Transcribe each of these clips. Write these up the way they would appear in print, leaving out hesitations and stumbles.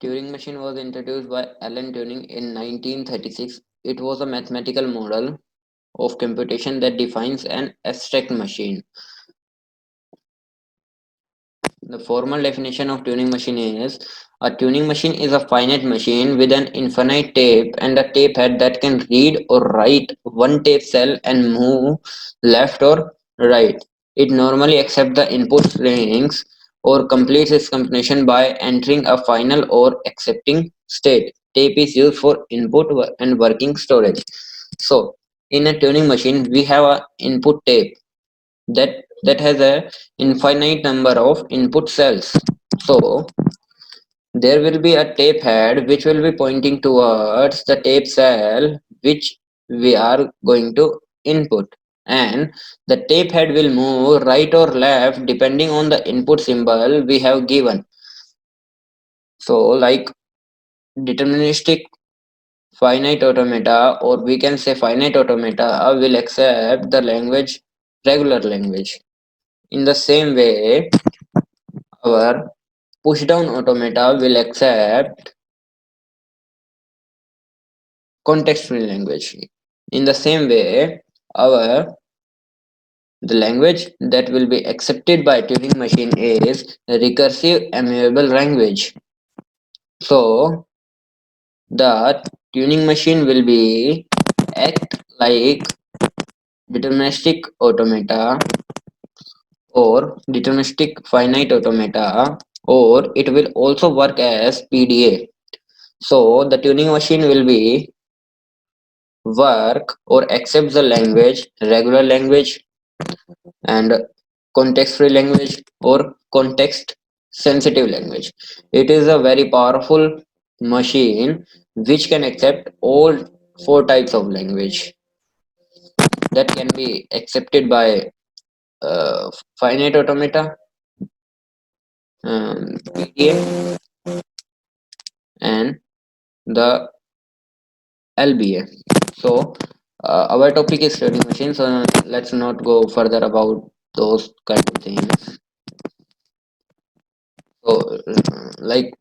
Turing machine was introduced by Alan Turing in 1936. It was a mathematical model of computation that defines an abstract machine. The formal definition of Turing machine is a Turing machine is a finite machine with an infinite tape and a tape head that can read or write one tape cell and move left or right. It normally accepts the input strings or completes its computation by entering a final or accepting state. Tape is used for input and working storage. So, in a Turing machine, we have a input tape that has a infinite number of input cells. So there will be a tape head which will be pointing towards the tape cell which we are going to input, and the tape head will move right or left depending on the input symbol we have given. So like deterministic finite automata, or we can say finite automata, will accept the language, regular language. In the same way, our pushdown automata will accept context-free language. In the same way, our the language that will be accepted by Turing machine is recursive amiable language. So the Turing machine will be act like deterministic automata or deterministic finite automata, or it will also work as PDA. So the Turing machine will be work or accept the language, regular language, and context free language or context sensitive language. It is a very powerful machine which can accept all four types of language that can be accepted by finite automata, PDA, and the LBA. So our topic is Turing machine, so let's not go further about those kind of things. So like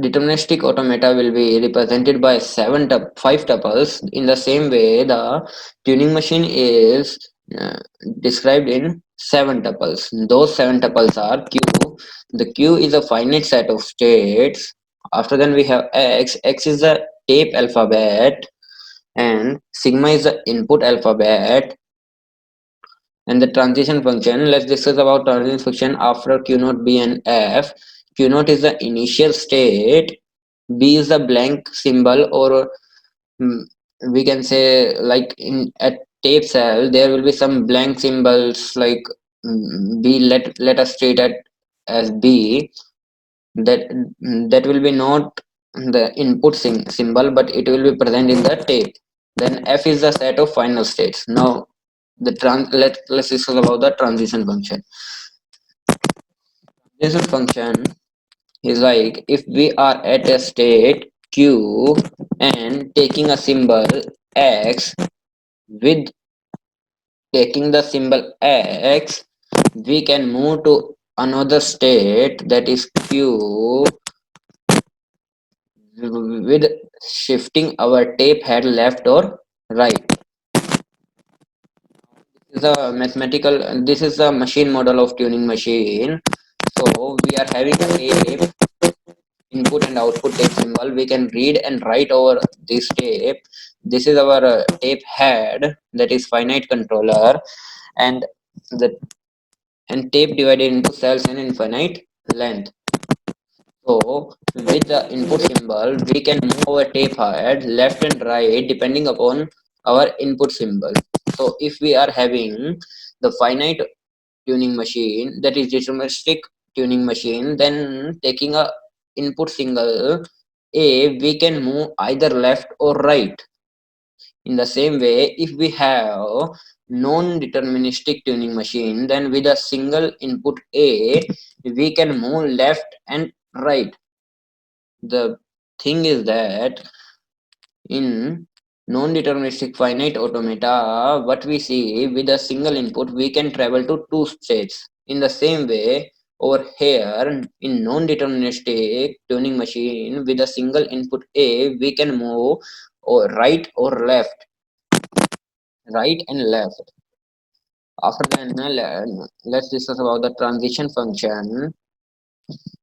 deterministic automata will be represented by five tuples. In the same way, the Turing machine is uh, described in seven tuples. Those seven tuples are Q. The Q is a finite set of states. After then we have X. X is the tape alphabet, and sigma is the input alphabet. And the transition function, let's discuss about transition function after Q naught, B, and F. Q naught is the initial state, B is the blank symbol, or mm, we can say like in at tape cell there will be some blank symbols like B. Let us treat it as B. That will be not the input symbol, but it will be present in the tape. Then F is the set of final states. Now let's discuss about the transition function. Transition function is like if we are at a state Q and taking a symbol X, with taking the symbol X, we can move to another state that is Q with shifting our tape head left or right. This is a machine model of Turing machine. So we are having a tape input and output tape symbol. We can read and write over this tape. This is our tape head, that is finite controller, and the and tape divided into cells in infinite length. So with the input symbol, we can move our tape head left and right depending upon our input symbol. So if we are having the finite tuning machine, that is deterministic tuning machine, then taking a input single A, we can move either left or right. In the same way, if we have non-deterministic tuning machine, then with a single input A, we can move left and right. The thing is that in non-deterministic finite automata, what we see with a single input, we can travel to two states. In the same way, Over here, in non-deterministic tuning machine with a single input A, we can move or right and left. After that, let's discuss about the transition function.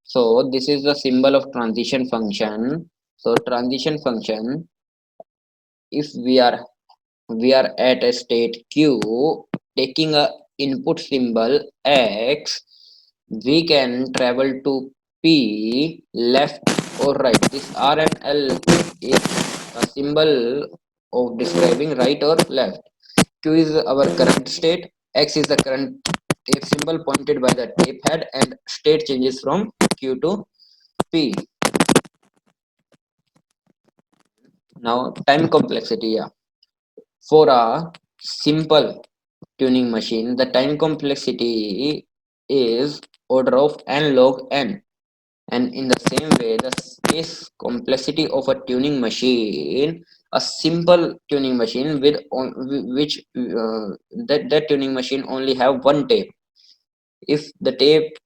So this is the symbol of transition function. So transition function, if we are at a state q, taking a input symbol x, we can travel to p, left or right. This r and l is a symbol of describing right or left. Q is our current state, x is the current tape symbol pointed by the tape head, and state changes from q to p. Now time complexity, yeah. For a simple tuning machine, the time complexity is order of n log n. And in the same way, the space complexity of a tuning machine, a simple tuning machine with which that tuning machine only have one tape. If the tape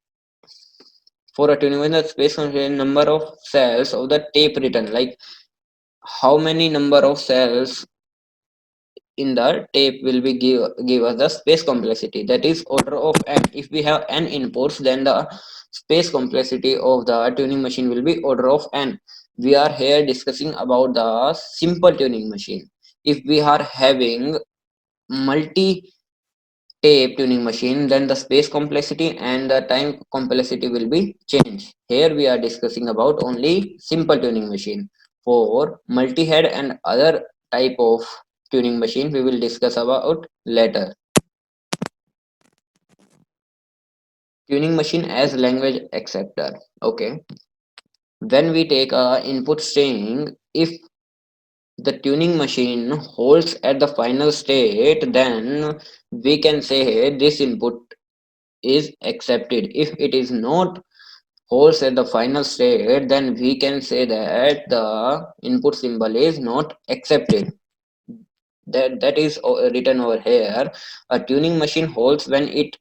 for a tuning machine, the space constraint number of cells of the tape written, like how many number of cells in the tape will be give us the space complexity, that is order of n. If we have n inputs, then the space complexity of the tuning machine will be order of n. We are here discussing about the simple tuning machine. If we are having multi tape tuning machine, then the space complexity and the time complexity will be changed. Here we are discussing about only simple tuning machine. For multi-head and other type of tuning machine we will discuss about later. Tuning machine as language acceptor. Okay, when we take a input string, if the tuning machine holds at the final state, then we can say this input is accepted. If it is not holds at the final state, then we can say that the input symbol is not accepted. That is written over here. A tuning machine holds when it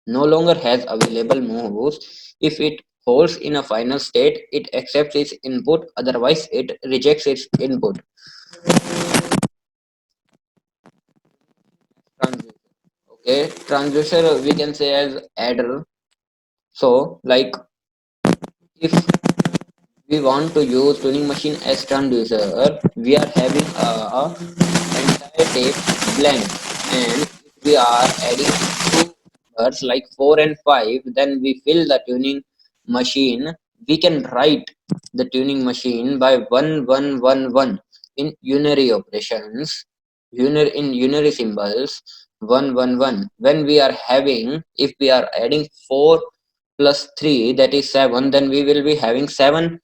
no longer has available moves. If it holds in a final state, it accepts its input, otherwise it rejects its input. Transducer. Okay, transducer we can say as adder. So like if we want to use tuning machine as transducer, we are having a entire tape blank, and if we are adding two numbers like 4 and 5, then we fill the tuning machine. We can write the tuning machine by 1111 in unary operations, in unary symbols, 111. When we are having, if we are adding 4 plus 3, that is 7, then we will be having 7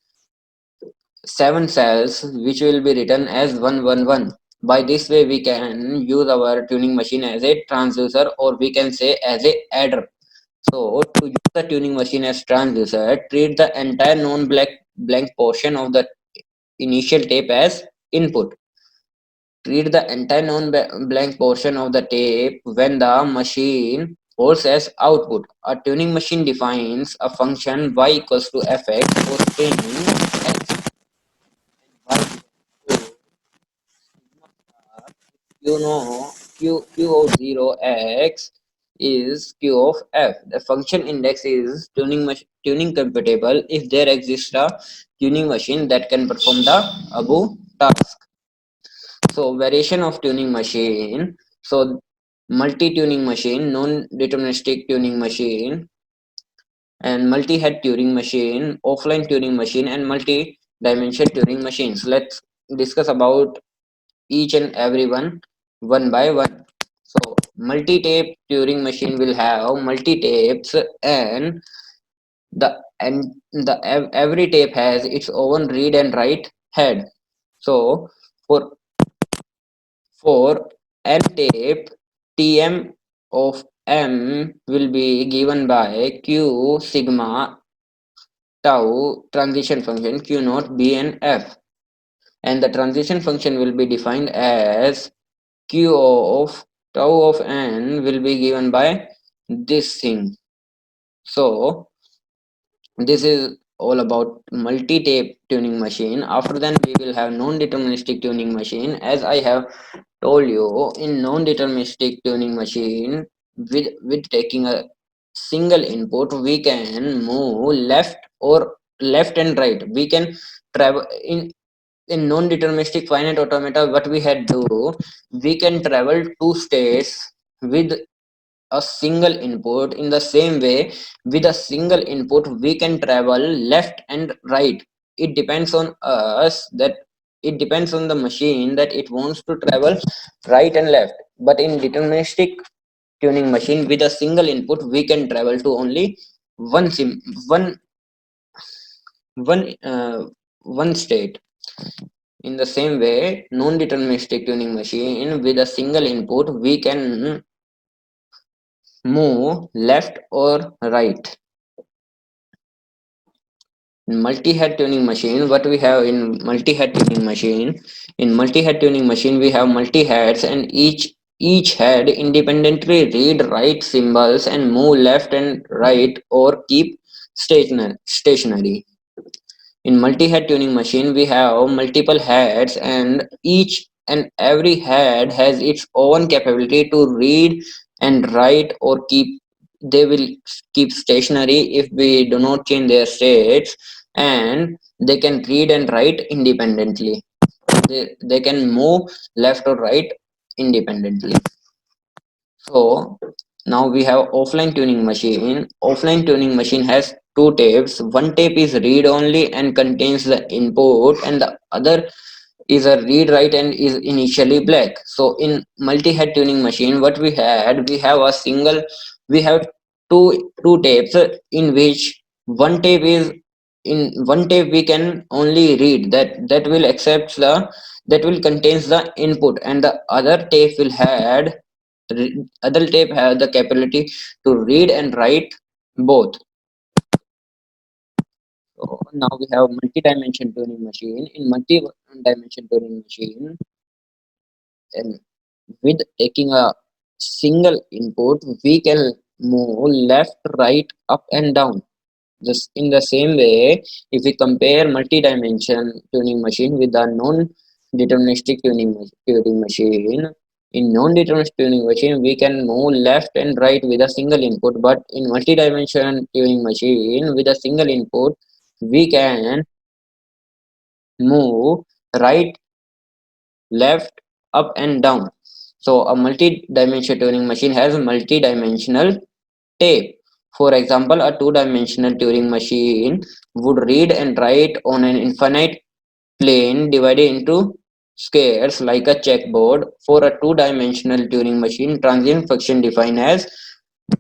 cells which will be written as 111. By this way we can use our tuning machine as a transducer, or we can say as a adder. So to use the tuning machine as transducer, treat the entire non-blank portion of the initial tape as input. Treat the entire non-blank portion of the tape when the machine holds as output. A tuning machine defines a function y equals to fx for string x, y you know q of 0 x is q of f. The function index is tuning compatible if there exists a tuning machine that can perform the above task. So variation of tuning machine. So multi-tuning machine, non-deterministic tuning machine, and multi-head Turing machine, offline Turing machine, and multi-dimension Turing machines. Let's discuss about each and every one by one. So multi-tape Turing machine will have multi-tapes, and every tape has its own read and write head. So for n tape, Tm of m will be given by q sigma tau transition function q naught b and f, and the transition function will be defined as q of tau of n will be given by this thing. So This is all about multi-tape tuning machine. After then we will have non-deterministic tuning machine. As I have told you, in non-deterministic tuning machine, with taking a single input, we can move left or left and right. We can travel in non-deterministic finite automata. What we had do, we can travel two states with a single input. In the same way, with a single input we can travel left and right. It depends on us, that it depends on the machine that it wants to travel right and left. But in deterministic tuning machine, with a single input we can travel to only one sim one one one state. In the same way, non-deterministic tuning machine, with a single input we can move left or right. In multi-head tuning machine, what we have in multi-head tuning machine? In multi-head tuning machine, we have multi-heads, and each head independently read write symbols and move left and right or keep stationary. In multi-head tuning machine, we have multiple heads, and each and every head has its own capability to read and write or keep. They will keep stationary if we do not change their states, and they can read and write independently. They can move left or right independently. So now we have offline tuning machine. Offline tuning machine has two tapes. One tape is read only and contains the input, and the other is a read write and is initially black. So in multi-head tuning machine, what we have a single, we have two tapes, in which one tape is, in one tape we can only read, that will accept the, that will contains the input, and the other tape will had, other tape have the capability to read and write both. So now we have multi-dimension tuning machine. In multi-dimension tuning machine, and with taking a single input, we can move left, right, up and down. Just in the same way, if we compare multi-dimension tuning machine with a non-deterministic tuning machine, in non-deterministic tuning machine, we can move left and right with a single input, but in multi-dimension tuning machine, with a single input, we can move right, left, up and down. So a multi-dimensional Turing machine has multi-dimensional tape. For example, a two-dimensional Turing machine would read and write on an infinite plane divided into squares like a checkboard. For a two-dimensional Turing machine, transient function defined as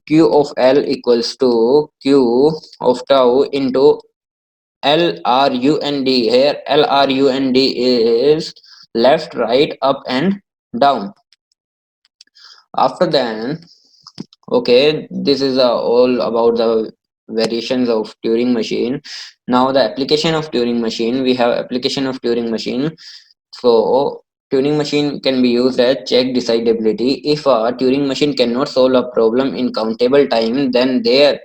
q of L equals to q of tau into LRUND. Here LRUND is left, right, up and down. After then, okay, this is all about the variations of Turing machine. Now the application of Turing machine, we have application of Turing machine. So Turing machine can be used as check decidability. If a Turing machine cannot solve a problem in countable time, then there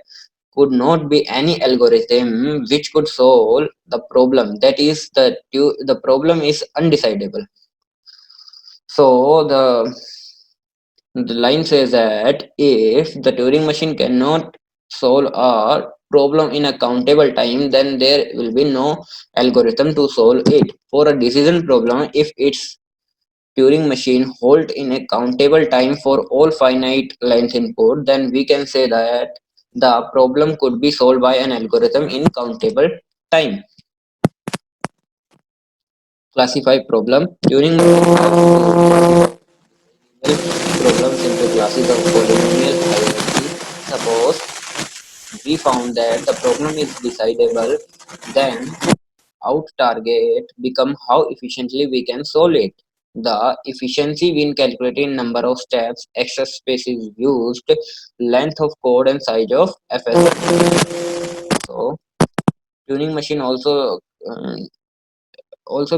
could not be any algorithm which could solve the problem. That is, the problem is undecidable. So the line says that if the Turing machine cannot solve a problem in a countable time, then there will be no algorithm to solve it. For a decision problem, if its Turing machine hold in a countable time for all finite length input, then we can say that the problem could be solved by an algorithm in countable time. Classify problem. Turing machine problems into classes of polynomial hierarchy. Suppose we found that the problem is decidable, then out target become how efficiently we can solve it. The efficiency when calculating number of steps, access space is used, length of code and size of FS. So tuning machine also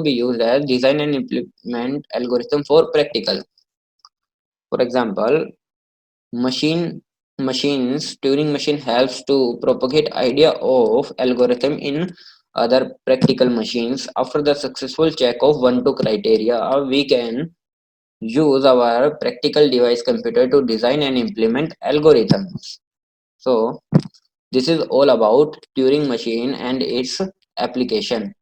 be used as design and implement algorithm for practical. For example, machine. machines, Turing machine helps to propagate idea of algorithm in other practical machines. After the successful check of one two criteria, we can use our practical device computer to design and implement algorithms. So this is all about Turing machine and its application.